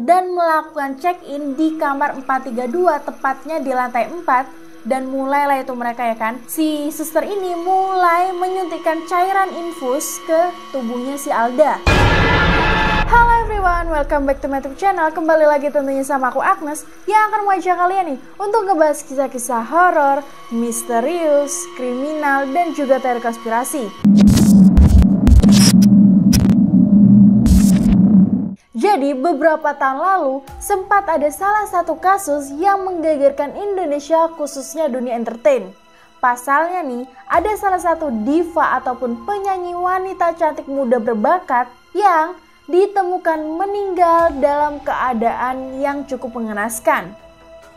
dan melakukan check-in di kamar 432, tepatnya di lantai 4. Dan mulailah itu mereka ya kan, si suster ini mulai menyuntikkan cairan infus ke tubuhnya si Alda. Halo everyone, welcome back to my YouTube channel. Kembali lagi tentunya sama aku Agnes yang akan mengajak kalian nih untuk ngebahas kisah-kisah horor, misterius, kriminal, dan juga teori konspirasi. Jadi beberapa tahun lalu sempat ada salah satu kasus yang menggegerkan Indonesia, khususnya dunia entertain. Pasalnya nih, ada salah satu diva ataupun penyanyi wanita cantik muda berbakat yang ditemukan meninggal dalam keadaan yang cukup mengenaskan.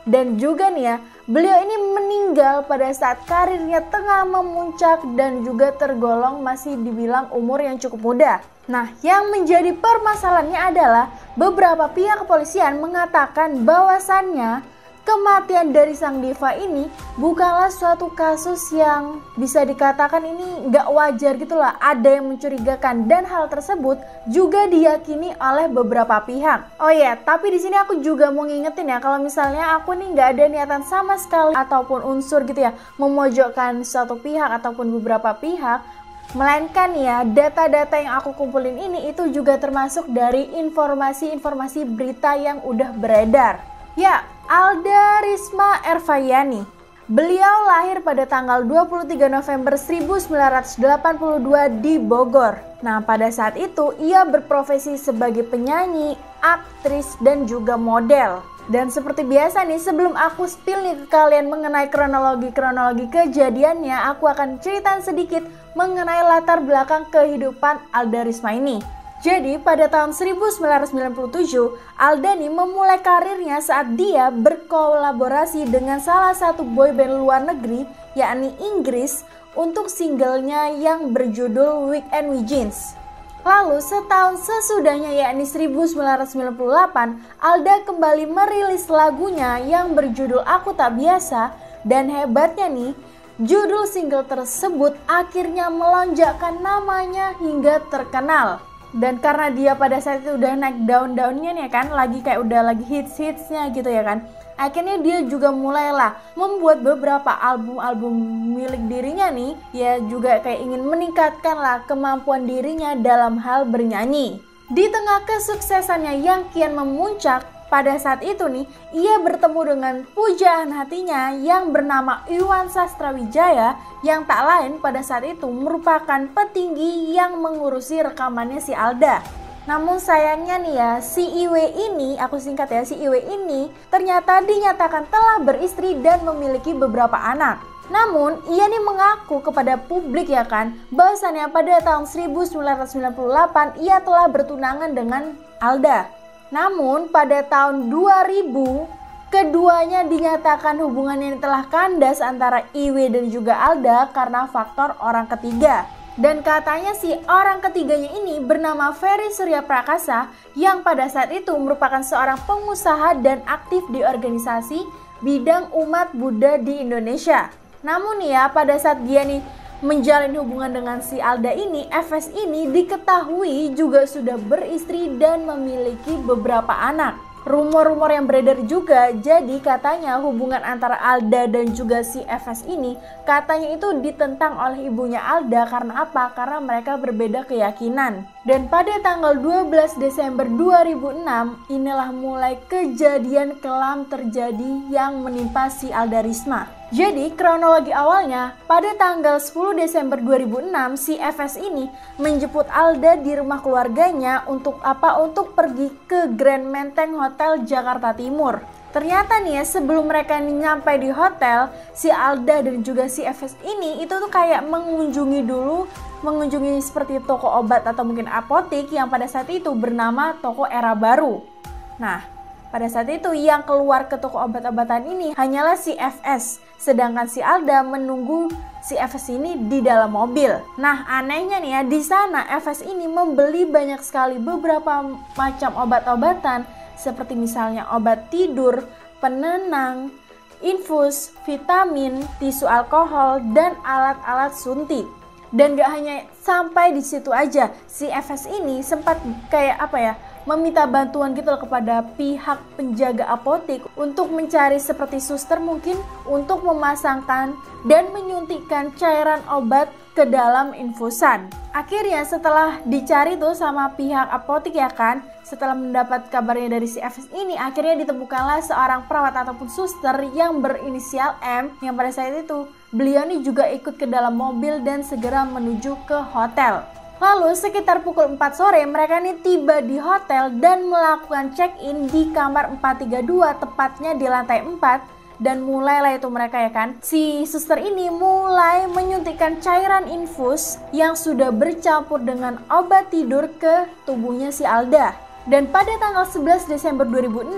Dan juga nih ya, beliau ini meninggal pada saat karirnya tengah memuncak dan juga tergolong masih dibilang umur yang cukup muda. Nah, yang menjadi permasalahannya adalah beberapa pihak kepolisian mengatakan bahwasannya kematian dari sang diva ini bukanlah suatu kasus yang bisa dikatakan ini nggak wajar gitulah, ada yang mencurigakan, dan hal tersebut juga diyakini oleh beberapa pihak. Oh ya, tapi di sini aku juga mau ngingetin ya, kalau misalnya aku nih nggak ada niatan sama sekali ataupun unsur gitu ya memojokkan suatu pihak ataupun beberapa pihak, melainkan ya data-data yang aku kumpulin ini itu juga termasuk dari informasi-informasi berita yang udah beredar. Ya, Alda Risma Ervayani. Beliau lahir pada tanggal 23 November 1982 di Bogor. Nah, pada saat itu ia berprofesi sebagai penyanyi, aktris, dan juga model. Dan seperti biasa nih, sebelum aku spill nih ke kalian mengenai kronologi kejadiannya, aku akan ceritain sedikit mengenai latar belakang kehidupan Alda Risma ini. Jadi pada tahun 1997, Alda nih memulai karirnya saat dia berkolaborasi dengan salah satu boyband luar negeri, yakni Inggris, untuk singlenya yang berjudul Weekend with Jeans. Lalu setahun sesudahnya, yakni 1998, Alda kembali merilis lagunya yang berjudul Aku Tak Biasa, dan hebatnya nih, judul single tersebut akhirnya melonjakkan namanya hingga terkenal. Dan karena dia pada saat itu udah naik daun-daunnya nih kan, lagi kayak udah lagi hits-hitsnya gitu ya kan, akhirnya dia juga mulailah membuat beberapa album-album milik dirinya nih, ya juga kayak ingin meningkatkan lah kemampuan dirinya dalam hal bernyanyi. Di tengah kesuksesannya yang kian memuncak, pada saat itu nih, ia bertemu dengan pujaan hatinya yang bernama Iwan Sastrawijaya, yang tak lain pada saat itu merupakan petinggi yang mengurusi rekamannya si Alda. Namun sayangnya nih ya, si Iwe ini, aku singkat ya, si Iwe ini ternyata dinyatakan telah beristri dan memiliki beberapa anak. Namun, ia nih mengaku kepada publik ya kan, bahwasannya pada tahun 1998 ia telah bertunangan dengan Alda. Namun pada tahun 2000, keduanya dinyatakan hubungannya telah kandas antara Iwe dan juga Alda karena faktor orang ketiga. Dan katanya si orang ketiganya ini bernama Ferry Surya Prakasa, yang pada saat itu merupakan seorang pengusaha dan aktif di organisasi bidang umat Buddha di Indonesia. Namun ya, pada saat dia nih menjalin hubungan dengan si Alda ini, FS ini diketahui juga sudah beristri dan memiliki beberapa anak. Rumor-rumor yang beredar juga, jadi katanya hubungan antara Alda dan juga si FS ini katanya itu ditentang oleh ibunya Alda. Karena apa? Karena mereka berbeda keyakinan. Dan pada tanggal 12 Desember 2006, inilah mulai kejadian kelam terjadi yang menimpa si Alda Risma. Jadi kronologi awalnya, pada tanggal 10 Desember 2006 si FS ini menjemput Alda di rumah keluarganya untuk apa? Untuk pergi ke Grand Menteng Hotel Jakarta Timur. Ternyata nih ya, sebelum mereka nyampe di hotel, si Alda dan juga si FS ini itu tuh kayak mengunjungi seperti toko obat atau mungkin apotik yang pada saat itu bernama Toko Era Baru. Nah, pada saat itu yang keluar ke toko obat-obatan ini hanyalah si FS, sedangkan si Alda menunggu si FS ini di dalam mobil. Nah, anehnya nih ya, di sana FS ini membeli banyak sekali beberapa macam obat-obatan seperti misalnya obat tidur, penenang, infus, vitamin, tisu alkohol, dan alat-alat suntik. Dan gak hanya sampai di situ aja, si FS ini sempat kayak meminta bantuan gitu loh kepada pihak penjaga apotek untuk mencari seperti suster mungkin untuk memasangkan dan menyuntikkan cairan obat ke dalam infusan. Akhirnya setelah dicari tuh sama pihak apotek ya kan, setelah mendapat kabarnya dari si FS ini, akhirnya ditemukanlah seorang perawat ataupun suster yang berinisial M, yang pada saat itu beliau nih juga ikut ke dalam mobil dan segera menuju ke hotel. Lalu sekitar pukul 4 sore mereka nih tiba di hotel dan melakukan check-in di kamar 432 tepatnya di lantai 4. Dan mulailah itu mereka ya kan, si suster ini mulai menyuntikkan cairan infus yang sudah bercampur dengan obat tidur ke tubuhnya si Alda. Dan pada tanggal 11 Desember 2006,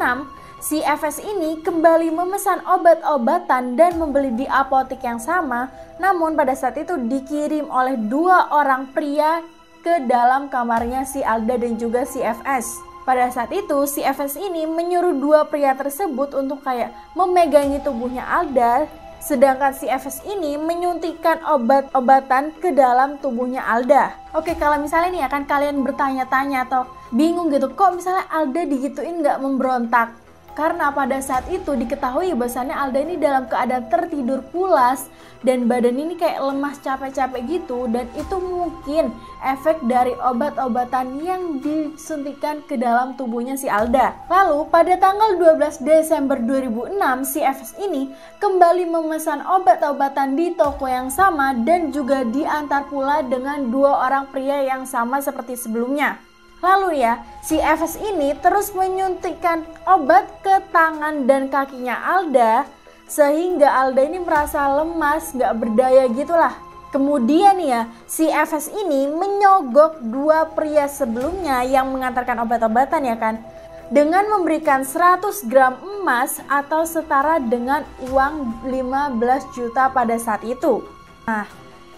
si FS ini kembali memesan obat-obatan dan membeli di apotek yang sama, namun pada saat itu dikirim oleh 2 orang pria ke dalam kamarnya si Alda dan juga si FS. Pada saat itu si FS ini menyuruh 2 pria tersebut untuk kayak memegangi tubuhnya Alda, sedangkan si FS ini menyuntikkan obat-obatan ke dalam tubuhnya Alda. Oke, kalau misalnya nih ya kan kalian bertanya-tanya atau bingung gitu, kok misalnya Alda digituin nggak memberontak? Karena pada saat itu diketahui bahwasannya Alda ini dalam keadaan tertidur pulas dan badan ini kayak lemas capek-capek gitu, dan itu mungkin efek dari obat-obatan yang disuntikan ke dalam tubuhnya si Alda. Lalu pada tanggal 12 Desember 2006 si FS ini kembali memesan obat-obatan di toko yang sama dan juga diantar pula dengan 2 orang pria yang sama seperti sebelumnya. Lalu ya, si FS ini terus menyuntikkan obat ke tangan dan kakinya Alda, sehingga Alda ini merasa lemas, gak berdaya gitulah. Kemudian ya, si FS ini menyogok 2 pria sebelumnya yang mengantarkan obat-obatan ya kan, dengan memberikan 100 gram emas atau setara dengan uang 15 juta pada saat itu. Nah,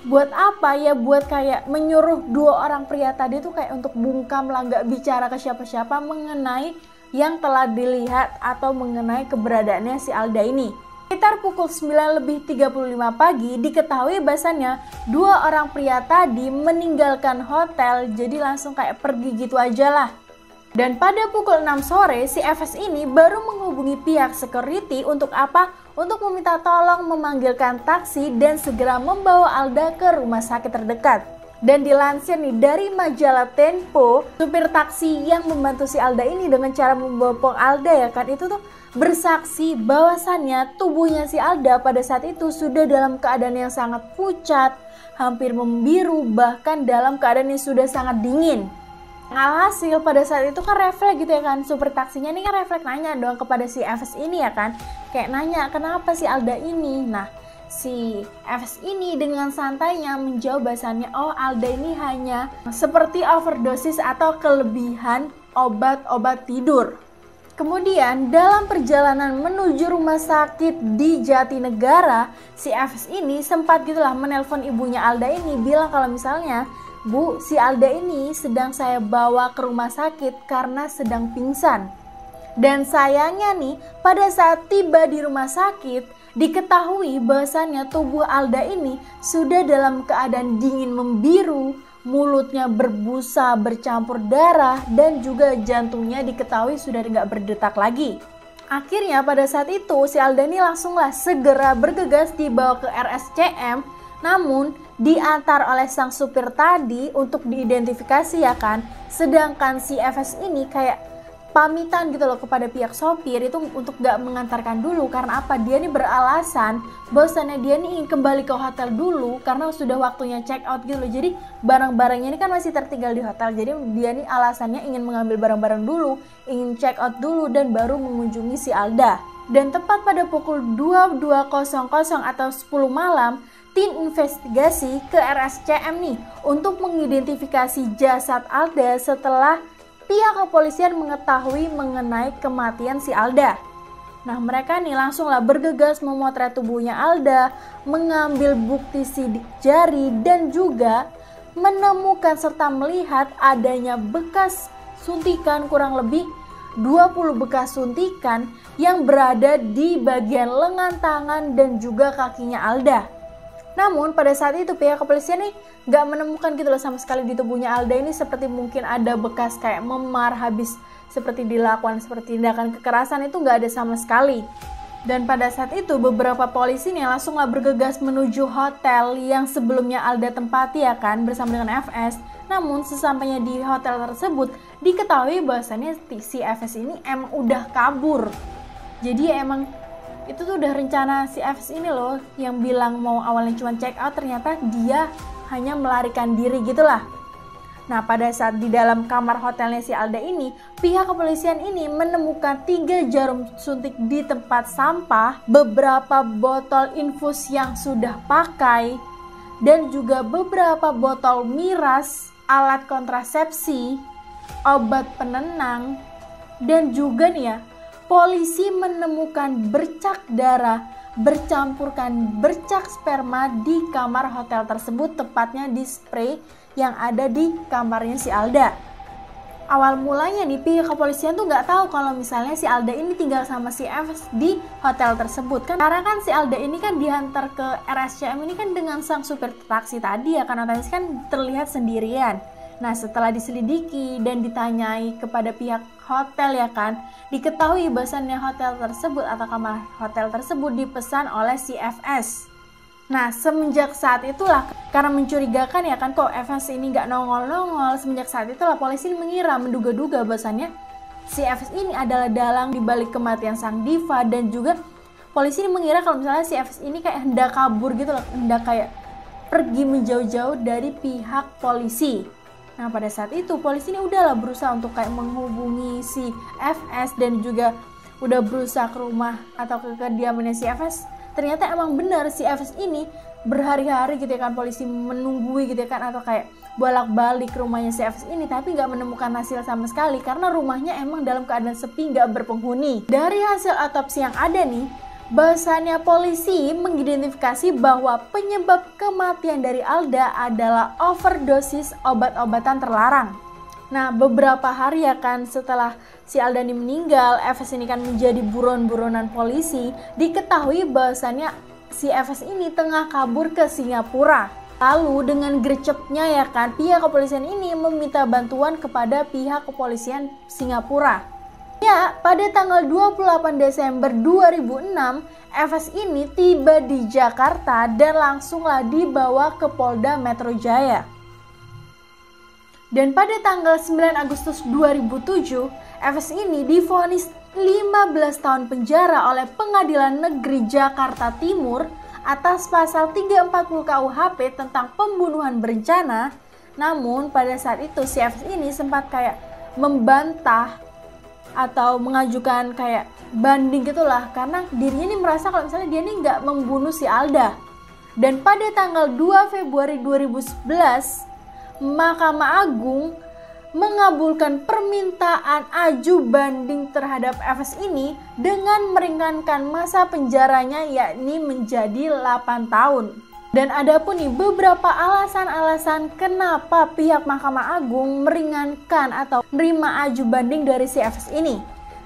buat apa ya? Buat kayak menyuruh 2 orang pria tadi tuh kayak untuk bungkam lah, gak bicara ke siapa-siapa mengenai yang telah dilihat atau mengenai keberadaannya si Alda ini. Sekitar pukul 9:35 pagi diketahui bahwasannya 2 orang pria tadi meninggalkan hotel, jadi langsung kayak pergi gitu aja lah. Dan pada pukul 6 sore si FS ini baru menghubungi pihak security untuk apa? Untuk meminta tolong memanggilkan taksi dan segera membawa Alda ke rumah sakit terdekat. Dan dilansir nih dari majalah Tempo, supir taksi yang membantu si Alda ini dengan cara membopong Alda ya kan, itu tuh bersaksi bahwasannya tubuhnya si Alda pada saat itu sudah dalam keadaan yang sangat pucat, hampir membiru, bahkan dalam keadaan yang sudah sangat dingin. Alhasil pada saat itu kan refleks gitu ya kan, supir taksinya ini kan refleks nanya dong kepada si FS ini ya kan, kayak nanya kenapa si Alda ini. Nah, si FS ini dengan santainya menjawab bahwasannya oh Alda ini hanya seperti overdosis atau kelebihan obat-obat tidur. Kemudian dalam perjalanan menuju rumah sakit di Jatinegara, si FS ini sempat gitulah menelpon ibunya Alda ini, bilang kalau misalnya, Bu, si Alda ini sedang saya bawa ke rumah sakit karena sedang pingsan. Dan sayangnya nih, pada saat tiba di rumah sakit, diketahui bahwasannya tubuh Alda ini sudah dalam keadaan dingin membiru, mulutnya berbusa bercampur darah, dan juga jantungnya diketahui sudah tidak berdetak lagi. Akhirnya pada saat itu si Alda ini langsunglah segera bergegas dibawa ke RSCM, namun diantar oleh sang supir tadi untuk diidentifikasi ya kan. Sedangkan si FS ini kayak pamitan gitu loh kepada pihak sopir itu untuk gak mengantarkan dulu. Karena apa? Dia ini beralasan bahwasannya dia ini ingin kembali ke hotel dulu karena sudah waktunya check out gitu loh. Jadi barang-barangnya ini kan masih tertinggal di hotel, jadi dia ini alasannya ingin mengambil barang-barang dulu, ingin check out dulu dan baru mengunjungi si Alda. Dan tepat pada pukul 22.00 atau 10 malam, tim investigasi ke RSCM nih untuk mengidentifikasi jasad Alda setelah pihak kepolisian mengetahui mengenai kematian si Alda. Nah, mereka nih langsunglah bergegas memotret tubuhnya Alda, mengambil bukti sidik jari dan juga menemukan serta melihat adanya bekas suntikan, kurang lebih 20 bekas suntikan yang berada di bagian lengan tangan dan juga kakinya Alda. Namun pada saat itu pihak kepolisian nih nggak menemukan gitu loh sama sekali di tubuhnya Alda ini, seperti mungkin ada bekas kayak memar, habis seperti dilakukan seperti tindakan kekerasan, itu nggak ada sama sekali. Dan pada saat itu beberapa polisi nih langsunglah bergegas menuju hotel yang sebelumnya Alda tempati ya kan bersama dengan FS. Namun sesampainya di hotel tersebut diketahui bahwasannya si FS ini emang udah kabur. Jadi emang itu tuh udah rencana si FS ini loh, yang bilang mau awalnya cuma check out, ternyata dia hanya melarikan diri gitulah. Nah pada saat di dalam kamar hotelnya si Alda ini, pihak kepolisian ini menemukan 3 jarum suntik di tempat sampah, beberapa botol infus yang sudah pakai, dan juga beberapa botol miras, alat kontrasepsi, obat penenang, dan juga nih ya, polisi menemukan bercak darah bercampurkan bercak sperma di kamar hotel tersebut, tepatnya di spray yang ada di kamarnya si Alda. Awal mulanya nih pihak kepolisian tuh nggak tahu kalau misalnya si Alda ini tinggal sama si F di hotel tersebut kan, karena kan si Alda ini kan diantar ke RSCM ini kan dengan sang supir taksi tadi ya kan, otomatis kan terlihat sendirian. Nah setelah diselidiki dan ditanyai kepada pihak hotel ya kan, diketahui bahwasannya hotel tersebut atau kamar hotel tersebut dipesan oleh si FS. Nah semenjak saat itulah, karena mencurigakan ya kan kok FS ini nggak nongol-nongol, semenjak saat itulah polisi mengira, menduga-duga bahwasannya si FS ini adalah dalang dibalik kematian sang diva, dan juga polisi ini mengira kalau misalnya si FS ini kayak hendak kabur gitu loh, hendak kayak pergi menjauh-jauh dari pihak polisi. Nah pada saat itu polisi ini udahlah berusaha untuk kayak menghubungi si FS dan juga udah berusaha ke rumah atau ke kediamannya si FS. Ternyata emang benar si FS ini berhari-hari gitu ya kan polisi menunggui gitu ya kan, atau kayak bolak-balik ke rumahnya si FS ini, tapi nggak menemukan hasil sama sekali karena rumahnya emang dalam keadaan sepi, nggak berpenghuni. Dari hasil otopsi yang ada nih, bahwasannya polisi mengidentifikasi bahwa penyebab kematian dari Alda adalah overdosis obat-obatan terlarang. Nah beberapa hari ya kan setelah si Alda ini meninggal, FS ini kan menjadi buron-buronan polisi. Diketahui bahwasannya si FS ini tengah kabur ke Singapura. Lalu dengan gercepnya ya kan, pihak kepolisian ini meminta bantuan kepada pihak kepolisian Singapura. Ya, pada tanggal 28 Desember 2006, FS ini tiba di Jakarta dan langsunglah dibawa ke Polda Metro Jaya. Dan pada tanggal 9 Agustus 2007, FS ini divonis 15 tahun penjara oleh Pengadilan Negeri Jakarta Timur atas pasal 340 KUHP tentang pembunuhan berencana. Namun pada saat itu si FS ini sempat kayak membantah atau mengajukan kayak banding gitulah, karena dirinya ini merasa kalau misalnya dia ini nggak membunuh si Alda. Dan pada tanggal 2 Februari 2011, Mahkamah Agung mengabulkan permintaan aju banding terhadap FS ini dengan meringankan masa penjaranya yakni menjadi 8 tahun. Dan ada pun nih beberapa alasan-alasan kenapa pihak Mahkamah Agung meringankan atau menerima aju banding dari si FS ini.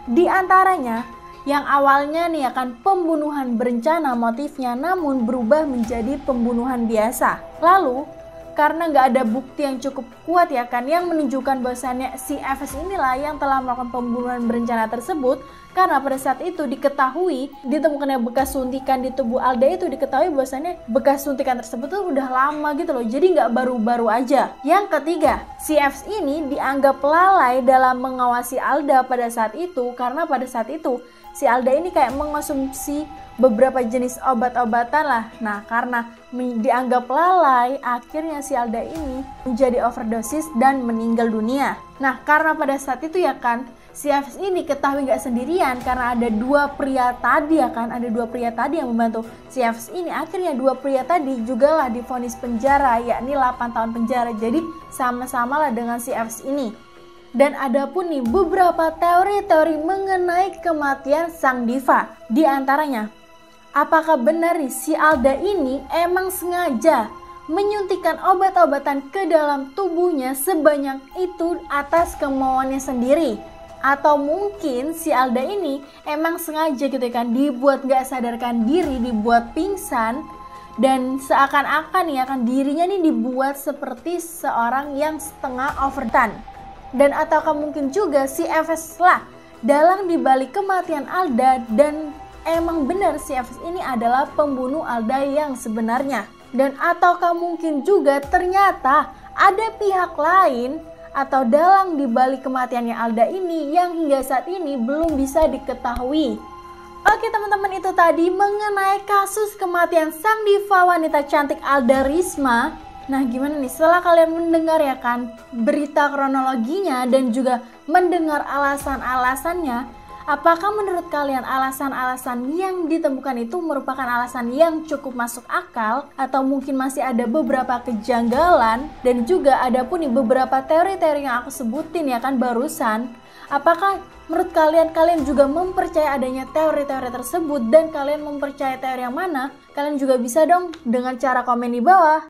Di antaranya yang awalnya nih akan pembunuhan berencana motifnya, namun berubah menjadi pembunuhan biasa. Lalu karena nggak ada bukti yang cukup kuat ya kan yang menunjukkan bahwasannya si FS inilah yang telah melakukan pembunuhan berencana tersebut, karena pada saat itu diketahui ditemukannya bekas suntikan di tubuh Alda, itu diketahui bahwasannya bekas suntikan tersebut tuh udah lama gitu loh, jadi nggak baru-baru aja. Yang ketiga, si FS ini dianggap lalai dalam mengawasi Alda pada saat itu, karena pada saat itu si Alda ini kayak mengonsumsi beberapa jenis obat-obatan lah. Nah karena dianggap lalai, akhirnya si Alda ini menjadi overdosis dan meninggal dunia. Nah karena pada saat itu ya kan, si FS ini ketahui nggak sendirian karena ada dua pria tadi ya kan, ada dua pria tadi yang membantu si FS ini. Akhirnya dua pria tadi juga lah divonis penjara, yakni 8 tahun penjara. Jadi sama-sama lah dengan si FS ini. Dan ada pun nih beberapa teori-teori mengenai kematian sang diva. Di antaranya, apakah benar nih si Alda ini emang sengaja menyuntikkan obat-obatan ke dalam tubuhnya sebanyak itu atas kemauannya sendiri? Atau mungkin si Alda ini emang sengaja gitu kan, dibuat gak sadarkan diri, dibuat pingsan, Dan seakan-akan ya kan dirinya nih dibuat seperti seorang yang setengah overdone. Dan ataukah mungkin juga si Efes lah dalang dibalik kematian Alda, dan emang benar si Efes ini adalah pembunuh Alda yang sebenarnya. Dan ataukah mungkin juga ternyata ada pihak lain atau dalang dibalik kematiannya Alda ini yang hingga saat ini belum bisa diketahui. Oke teman-teman, itu tadi mengenai kasus kematian sang diva wanita cantik Alda Risma. Nah gimana nih setelah kalian mendengar ya kan berita kronologinya dan juga mendengar alasan-alasannya, apakah menurut kalian alasan-alasan yang ditemukan itu merupakan alasan yang cukup masuk akal, atau mungkin masih ada beberapa kejanggalan? Dan juga ada pun nih beberapa teori-teori yang aku sebutin ya kan barusan. Apakah menurut kalian juga mempercayai adanya teori-teori tersebut, dan kalian mempercayai teori yang mana? Kalian juga bisa dong dengan cara komen di bawah.